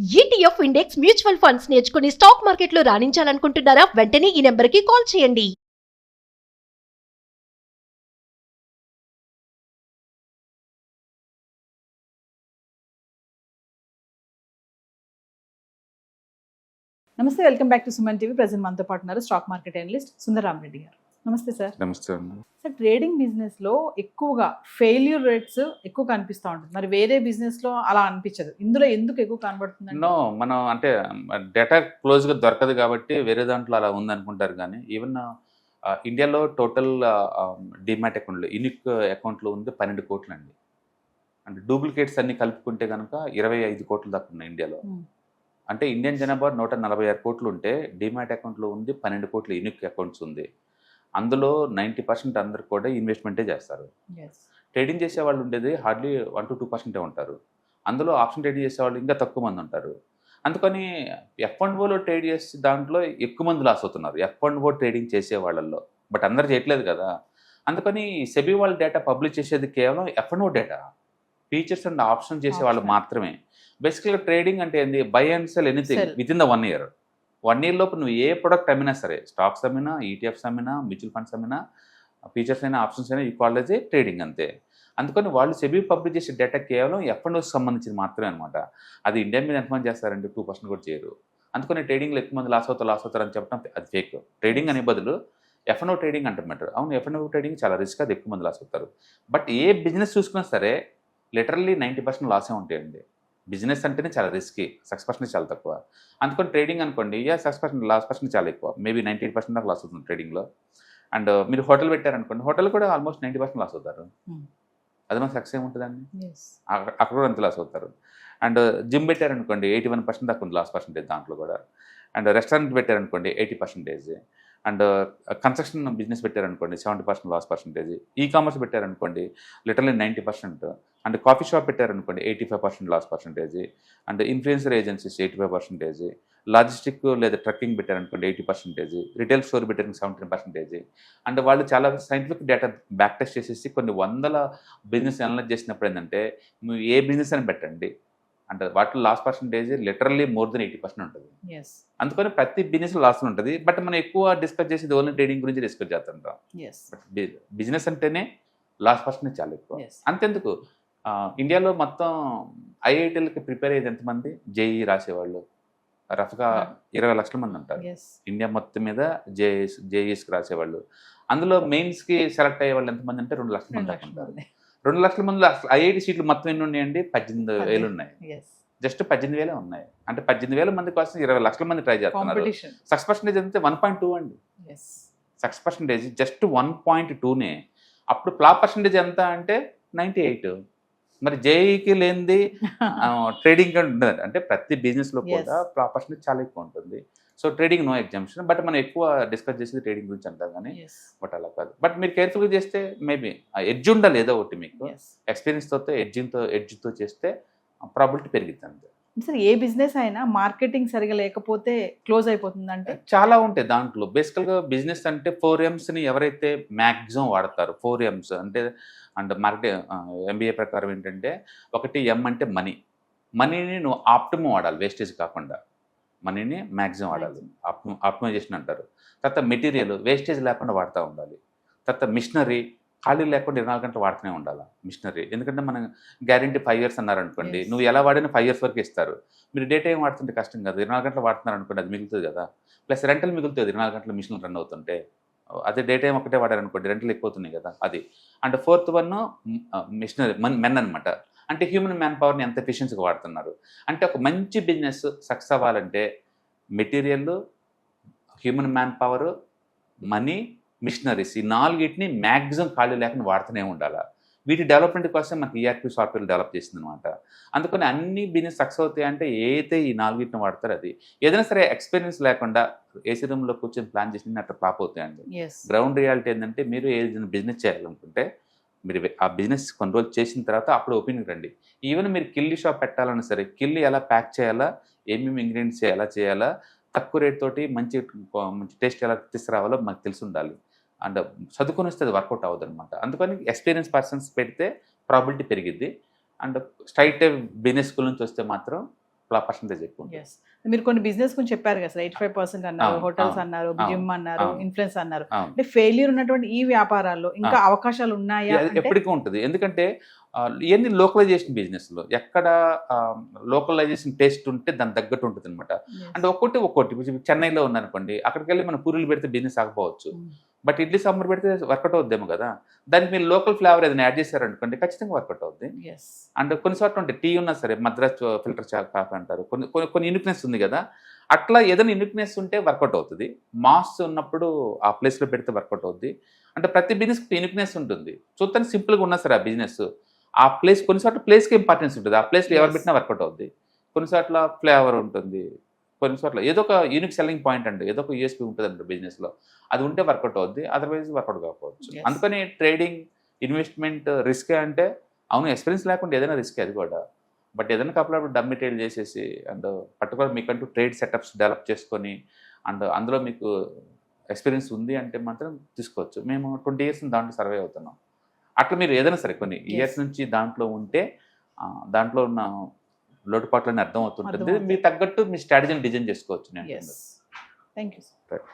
ETF index mutual funds నేర్చుకుని stock మార్కెట్లో రాణించాలనుకుంటున్నారా? వెంటనే ఈ నెంబర్కి కాల్ చేయండి. నమస్తే, welcome back to Suman TV. Present మనతో పాటు ఉన్నారు stock market analyst Sundararam Reddy గారు. నమస్తే సార్. నమస్తే అండి. సార్, ట్రేడింగ్ బిజినెస్ లో ఎక్కువగా ఫెయిల్యూర్ రేట్స్ ఎక్కువ కనిపిస్తూ ఉంటుంది. మరి వేరే బిజినెస్ లో అలా అనిపించదు, ఇందులో ఎందుకు ఎక్కువ కనబడుతుంది? నో, మనం అంటే డేటా క్లోజ్గా దొరకదు కాబట్టి వేరే దాంట్లో అలా ఉంది అనుకుంటారు. కానీ ఈవెన్ ఇండియాలో టోటల్ డిమాట్ అకౌంట్లు, యూనిక్ అకౌంట్లు ఉంది 12 కోట్లు అండి. అంటే డూప్లికేట్స్ అన్ని కలుపుకుంటే కనుక 25 కోట్లు దాకా ఉన్నాయి ఇండియాలో. అంటే ఇండియన్ జనాభా 146 కోట్లు ఉంటే డిమాట్ అకౌంట్లో ఉంది 12 కోట్ల యూనిక్ అకౌంట్స్ ఉంది. అందులో 90% అందరు కూడా ఇన్వెస్ట్మెంటే చేస్తారు. ట్రేడింగ్ చేసే వాళ్ళు ఉండేది హార్డ్లీ 1-2% ఉంటారు. అందులో ఆప్షన్ ట్రేడింగ్ చేసే వాళ్ళు ఇంకా తక్కువ మంది ఉంటారు. అందుకని F&Oలో ట్రేడ్ చేసే దాంట్లో ఎక్కువ మంది లాస్ అవుతున్నారు, F&O ట్రేడింగ్ చేసే వాళ్ళల్లో. బట్ అందరు చేయట్లేదు కదా. అందుకని సెబీ వాళ్ళ డేటా పబ్లిష్ చేసేది కేవలం F&O data, features and option చేసే వాళ్ళు మాత్రమే. బేసికల్గా ట్రేడింగ్ అంటే ఏంది? By and cell anything with in the 1 year. 1 year లోపు నువ్వు ఏ ప్రొడక్ట్ అమ్మినా సరే, స్టాక్స్ అమ్మినా, ఈటీఎఫ్స్ అమ్మినా, మ్యూచువల్ ఫండ్స్ అమ్మినా, ఫీచర్స్ అయినా ఆప్షన్స్ అయినా ఈక్వాలజీ ట్రేడింగ్ అంతే. అందుకని వాళ్ళు సెబీ పబ్లిష్ చేసే డేటా కేవలం F&Oకి సంబంధించింది మాత్రమే అనమాట. అది ఇండియా మీద ఎంతమంది చేస్తారంటే 2% కూడా చేయరు. అందుకని ట్రేడింగ్లో ఎక్కువ మంది లాస్ అవుతారు అని చెప్పడం అది ఫేక్. ట్రేడింగ్ అనే బదులు F&O ట్రేడింగ్ అంటున్నారు. అవును, F&O ట్రేడింగ్ చాలా రిస్క్, అది ఎక్కువ మంది లాస్ అవుతారు. బట్ ఏ బిజినెస్ చూసుకున్నా సరే లిటరల్లీ 90% లాసే ఉంటాయండి. బిజినెస్ అంటేనే చాలా రిస్కీ, 6% చాలా తక్కువ. అందుకని ట్రేడింగ్ అనుకోండి, 6% లాస్ పర్సెంట్ చాలా ఎక్కువ, మేబీ 98% దాకా లాస్ అవుతుంది ట్రేడింగ్లో. అండ్ మీరు హోటల్ పెట్టారనుకోండి, హోటల్ కూడా ఆల్మోస్ట్ 90% లాస్ అవుతారు. అది మన సక్సెస్ ఏముంటుందండి? అక్కడ కూడా అంత లాస్ అవుతారు. అండ్ జిమ్ పెట్టారనుకోండి 81% దాకా ఉంది లాస్ పర్సెంటేజ్ దాంట్లో కూడా. అండ్ రెస్టారెంట్ పెట్టారనుకోండి 80%. అండ్ కన్స్ట్రక్షన్ బిజినెస్ పెట్టారనుకోండి 70% లాస్ పర్సెంటేజ్. ఈ కామర్స్ పెట్టారనుకోండి లిటరల్లీ 90%. అండ్ కాఫీ షాప్ పెట్టారనుకోండి 85% loss percentage. And influencer agencies 85%. Logistic లేదా ట్రక్కింగ్ పెట్టారనుకోండి 80%. రిటైల్ స్టోర్ పెట్టారు 17%. అండ్ వాళ్ళు చాలా సైంటిఫిక్ డేటా బ్యాక్ టెస్ట్ చేసేసి కొన్ని వందల బిజినెస్ అనలైజ్ చేసినప్పుడు ఏంటంటే, నువ్వు ఏ బిజినెస్ అని పెట్టండి అంటే వాటిలో loss percentage literally more than 80% ఉంటుంది. అందుకని ప్రతి బిజినెస్ లాస్ ఉంటుంది. బట్ మనం ఎక్కువ డిస్కస్ చేసేది ఓన్లీ ట్రేడింగ్ గురించి డిస్కస్ చేస్తుంటాం. బట్ బిజినెస్ అంటేనే లాస్ పర్సెంటేజ్ చాలా ఎక్కువ. అంతెందుకు, ఇండియాలో మొత్తం ఐఐటీలకి ప్రిపేర్ అయ్యేది ఎంతమంది? జేఈ రాసేవాళ్ళు రఫ్గా 20 లక్షల మంది ఉంటారు ఇండియా మొత్తం మీద. జేఈఎస్కి రాసేవాళ్ళు, అందులో మెయిన్స్కి సెలెక్ట్ అయ్యే వాళ్ళు ఎంతమంది అంటే 2 లక్షల మంది ఉంటారు. 2 లక్షల మంది ఐఐటి సీట్లు మొత్తం ఎన్ని ఉన్నాయండి? 18,000 ఉన్నాయి. జస్ట్ 18,000 ఉన్నాయి. అంటే 18,000 మంది కోసం 20 లక్షల మంది ట్రై చేస్తున్నారు. 6% అంతే 1.2 అండి. 6% జస్ట్ 1.2నే. అప్పుడు ఫ్లాప్ పర్సెంటేజ్ ఎంత అంటే 98. మరి జేఈకి లేనిది ట్రేడింగ్ ఉండదు. అంటే ప్రతి బిజినెస్లో కూడా ఫ్లాప్ పర్సెంటేజ్ చాలా ఎక్కువ ఉంటుంది. So trading no exemption. But మనం ఎక్కువ డిస్కస్ చేసేది ట్రేడింగ్ గురించి అంటారు కానీ బట్ అలా కాదు. బట్ మీరు కేర్ఫుల్గా చేస్తే మేబీ ఎడ్జ్ ఉండాలి ఏదో ఒకటి మీకు. ఎక్స్పీరియన్స్తో ఎడ్జ్తో చేస్తే ప్రాబిలిటీ పెరిగిద్ది అంతే. సార్, ఏ బిజినెస్ అయినా మార్కెటింగ్ సరిగా లేకపోతే క్లోజ్ అయిపోతుంది అంటే చాలా ఉంటాయి దాంట్లో. బేసికల్గా బిజినెస్ అంటే 4Msని ఎవరైతే మ్యాక్సిమం వాడతారు, 4Ms అంటే అండ్ మార్కెట్ MBA ప్రకారం ఏంటంటే, ఒకటి M అంటే మనీ. మనీని నువ్వు ఆప్టిమం వాడాలి, వేస్టేజ్ కాకుండా. మనీని మ్యాక్సిమం వాడాలి, ఆప్టిమైజేషన్ అంటారు. తర్వాత మెటీరియల్ వేస్టేజ్ లేకుండా వాడుతూ ఉండాలి. తర్వాత మిషనరీ ఖాళీ లేకుండా 24 గంటలు వాడుతూనే ఉండాలి మిషనరీ. ఎందుకంటే మనం గ్యారెంటీ 5 years అన్నారనుకోండి, నువ్వు ఎలా వాడినా 5 years వరకు ఇస్తారు. మీరు డే టైం వాడుతుంటే కష్టం కదా, 24 గంటలు వాడుతున్నారు అనుకోండి, అది మిగులుతుంది కదా. ప్లస్ రెంటల్ మిగులుతుంది 24 గంటలు మిషన్ రన్ అవుతుంటే. అదే డే టైం ఒకటే వాడారనుకోండి, రెంటల్ ఎక్కువవుతున్నాయి కదా అది. And 4th one machinery men అనమాట. అంటే హ్యూమన్ మ్యాన్ పవర్ని ఎంత ఎఫిషియన్సీగా వాడుతున్నారు. అంటే ఒక మంచి బిజినెస్ సక్సెస్ అవ్వాలంటే material, human man power, money, machineries, ఈ 4టిని మ్యాక్సిమం ఖాళీ లేకుండా వాడుతూనే ఉండాలి. వీటి డెవలప్మెంట్ కోసం మనకి ERP సాఫ్ట్వేర్ డెవలప్ చేసింది అనమాట. అందుకని అన్ని బిజినెస్ సక్సెస్ అవుతాయి అంటే ఏదైతే ఈ 4టిని వాడతారో అది. ఏదైనా సరే ఎక్స్పీరియన్స్ లేకుండా ఏసీ రూమ్లో కూర్చొని ప్లాన్ చేసిన అట్లా ఫ్లాప్ అవుతాయండి. గ్రౌండ్ రియాలిటీ ఏంటంటే, మీరు ఏదైనా బిజినెస్ చేయాలనుకుంటే మీరు ఆ బిజినెస్ కొన్ని రోజులు చేసిన తర్వాత అప్పుడు ఒపీనియన్ రండి. ఈవెన్ మీరు కిల్లీ షాప్ పెట్టాలన్నా సరే, కిల్లీ ఎలా ప్యాక్ చేయాలా, ఏమేమి ఇంగ్రీడియంట్స్ ఎలా చేయాలా, తక్కువ రేట్ తోటి మంచి టేస్ట్ ఎలా తీసుకురావాలో మాకు తెలిసి ఉండాలి. అండ్ చదువుకొని వస్తే అది వర్కౌట్ అవ్వదు అనమాట. అందుకని ఎక్స్పీరియన్స్ పర్సన్స్ పెడితే ప్రాబిలిటీ పెరిగిద్ది. అండ్ స్ట్రైట్ బిజినెస్ స్కూల్ నుంచి వస్తే మాత్రం పర్సంటేజ్ ఎక్కువ ఉంటుంది. ఎస్, మీరు కొన్ని బిజినెస్ గురించి చెప్పారు కదా సార్, 85% అన్నారు, అవును, హోటల్స్ అవును, అన్నారు, అవును, జిమ్ అన్నారు, అవును. ఇన్ఫ్లుయెన్స్ అన్నారు. అవును. అంటే ఫెయిల్యూర్ ఉన్నటువంటి ఈ వ్యాపారాల్లో ఇంకా అవకాశాలు ఉన్నాయా అది అంటే? ఎప్పటికీ ఉంటుంది. ఎందుకంటే ఇవన్నీ లోకలైజేషన్ బిజినెస్లో ఎక్కడ లోకలైజేషన్ టేస్ట్ ఉంటే దాని తగ్గట్టు ఉంటుంది అనమాట. Yes. అంటే ఒక్కొక్కటి ఇప్పుడు చెన్నైలో ఉందనుకోండి, అక్కడికి వెళ్ళి మనం పూరీలు పెడితే బిజినెస్ ఆగపోవచ్చు. బట్ ఇడ్లీ సాంబార్ పెడితే వర్కౌట్ అవుద్దేమో కదా. దానికి మీరు లోకల్ ఫ్లేవర్ ఏదైనా యాడ్ చేశారనుకోండి, ఖచ్చితంగా వర్కౌట్ అవుద్ది. Yes. అండ్ కొన్ని చోట్ల ఉంటాయి, టీ ఉన్నా సరే మద్రాస్ ఫిల్టర్ కాఫీ అంటారు, కొన్ని యూనిక్నెస్ ఉంది కదా. అట్లా ఏదైనా యూనిక్నెస్ ఉంటే వర్కౌట్ అవుతుంది. మాస్ ఉన్నప్పుడు ఆ ప్లేస్లో పెడితే వర్కౌట్ అవుద్ది. అంటే ప్రతి బిజినెస్ యూనిక్నెస్ ఉంటుంది. చూడటానికి సింపుల్గా ఉన్నా సరే ఆ బిజినెస్, ఆ ప్లేస్ కొన్ని చోట్ల ప్లేస్కి ఇంపార్టెన్స్ ఉంటుంది. ఆ ప్లేస్లో ఎవరు Yes. పెట్టినా వర్కౌట్ అవుద్ది. కొన్ని చోట్ల ఫ్లేవర్ ఉంటుంది, కొన్ని చోట్ల ఏదో ఒక యూనిక్ సెల్లింగ్ పాయింట్ అండి, ఏదో ఒక యూఎస్పీ ఉంటుంది అండి బిజినెస్లో. అది ఉంటే వర్కౌట్ అవుద్ది, అదర్వైజ్ వర్కౌట్ కాకపోవచ్చు. Yes. అందుకని ట్రేడింగ్, ఇన్వెస్ట్మెంట్ రిస్కే అంటే, అవును ఎక్స్పీరియన్స్ లేకుండా ఏదైనా రిస్క్ అది కూడా. బట్ ఏదైనా కప్పుడప్పుడు డమ్మి ట్రేడ్ చేసేసి అండ్ పర్టికులర్ మీకంటూ ట్రేడ్ సెటప్స్ డెవలప్ చేసుకొని అండ్ అందులో మీకు ఎక్స్పీరియన్స్ ఉంది అంటే మాత్రం తీసుకోవచ్చు. మేము 20 years దాంట్లో సర్వే అవుతున్నాం. అట్లా మీరు ఏదైనా సరే కొన్ని ఇయర్స్ నుంచి దాంట్లో ఉంటే దాంట్లో ఉన్న లోటుపాట్లని అర్థం అవుతుంటుంది. అర్థమవుతాయి. మీరు తగ్గట్టు మీ స్ట్రాటజీని డిజైన్ చేసుకోవచ్చు. నేను Yes. Thank you, sir. Right.